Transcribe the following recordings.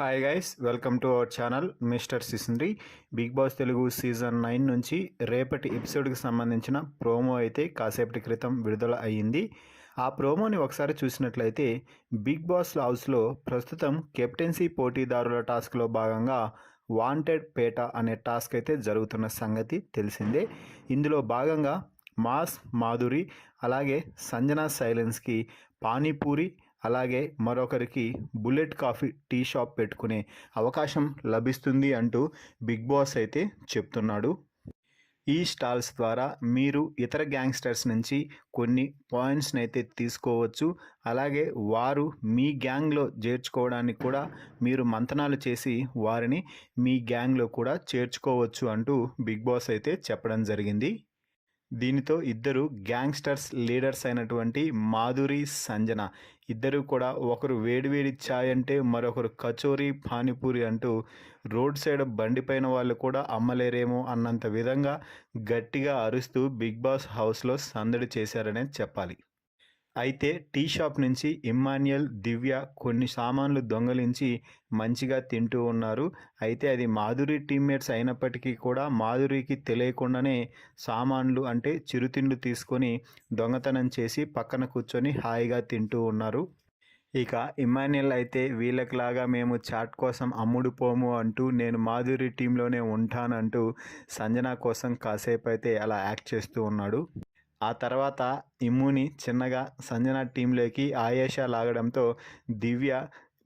Hi guys, welcome to our channel mister Sisindri. Big boss Telugu season 9 నుంచి రేపటి ఎపిసోడ్కి సంబంధించిన promo అయితే కాసేపటి క్రితం విడుదల అయ్యింది. ఆ ప్రోమోని ఒకసారి చూసినట్లయితే బిగ్ బాస్ హౌస్లో ప్రస్తుతం కెప్టెన్సీ పోటీదారుల టాస్క్లో భాగంగా వాంటెడ్ పేట అనే టాస్క్ అయితే జరుగుతున్న సంగతి తెలిసిందే. ఇందులో భాగంగా మాధురి అలాగే సంజనా సైలెన్స్కి పానీపూరి అలాగే మరొకరికి బుల్లెట్ కాఫీ టీ షాప్ పెట్టుకునే అవకాశం లభిస్తుంది అంటూ బిగ్ బాస్ అయితే చెప్తున్నాడు. ఈ స్టాల్స్ ద్వారా మీరు ఇతర గ్యాంగ్స్టర్స్ నుంచి కొన్ని పాయింట్స్ని అయితే తీసుకోవచ్చు. అలాగే వారు మీ గ్యాంగ్లో చేర్చుకోవడానికి కూడా మీరు మంతనాలు చేసి వారిని మీ గ్యాంగ్లో కూడా చేర్చుకోవచ్చు అంటూ బిగ్ బాస్ అయితే చెప్పడం జరిగింది. దీనితో ఇద్దరు గ్యాంగ్స్టర్స్ లీడర్స్ అయినటువంటి మాధురి సంజన ఇద్దరు కూడా ఒకరు వేడివేడి ఛాయ్ అంటే మరొకరు కచోరీ పానీపూరి అంటూ రోడ్ సైడ్ బండిపైన వాళ్ళు కూడా అమ్మలేరేమో అన్నంత విధంగా గట్టిగా అరుస్తూ బిగ్ బాస్ హౌస్లో సందడి చేశారనే చెప్పాలి. అయితే టీ షాప్ నుంచి ఇమ్మాన్యుయల్, దివ్య కొన్ని సామాన్లు దొంగలించి మంచిగా తింటూ ఉన్నారు. అయితే అది మాధురి టీమ్మేట్స్ అయినప్పటికీ కూడా మాధురికి తెలియకుండానే సామాన్లు అంటే చిరుతిండ్లు తీసుకొని దొంగతనం చేసి పక్కన కూర్చొని హాయిగా తింటూ ఉన్నారు. ఇక ఇమ్మాన్యుయల్ అయితే వీళ్ళకిలాగా మేము చాట్ కోసం అమ్ముడుపోము అంటూ నేను మాధురి టీంలోనే ఉంటానంటూ సంజన కోసం కాసేపు అయితే అలా యాక్ట్ చేస్తూ ఉన్నాడు. ఆ తర్వాత ఇమ్ముని చిన్నగా సంజన టీంలోకి ఆయేషా లాగడంతో దివ్య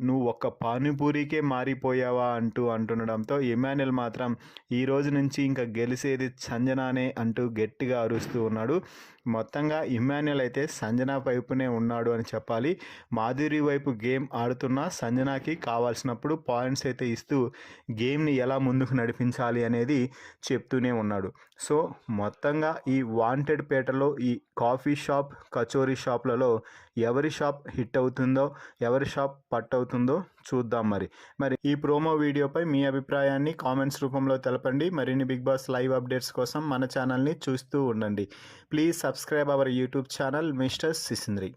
నువ్వు ఒక్క పానీపూరికే మారిపోయావా అంటూ అంటుండడంతో ఇమాన్యుయల్ మాత్రం ఈ రోజు నుంచి ఇంకా గెలిచేది సంజనానే అంటూ గట్టిగా అరుస్తూ ఉన్నాడు. మొత్తంగా ఇమాన్యుయల్ అయితే సంజన వైపునే ఉన్నాడు అని చెప్పాలి. మాధురి వైపు గేమ్ ఆడుతున్న సంజనాకి కావాల్సినప్పుడు పాయింట్స్ అయితే ఇస్తూ గేమ్ని ఎలా ముందుకు నడిపించాలి అనేది చెప్తూనే ఉన్నాడు. సో మొత్తంగా ఈ వాంటెడ్ పేటలో ఈ కాఫీ షాప్, కచోరీ షాప్లలో ఎవరి షాప్ హిట్ అవుతుందో, ఎవరి షాప్ పట్ అవుతుందో చూద్దాం. మరి ఈ ప్రోమో వీడియోపై మీ అభిప్రాయాన్ని కామెంట్స్ రూపంలో తెలపండి. మరిన్ని బిగ్ బాస్ లైవ్ అప్డేట్స్ కోసం మన ఛానల్ని చూస్తూ ఉండండి. Please subscribe our YouTube channel mister సిసింద్రి.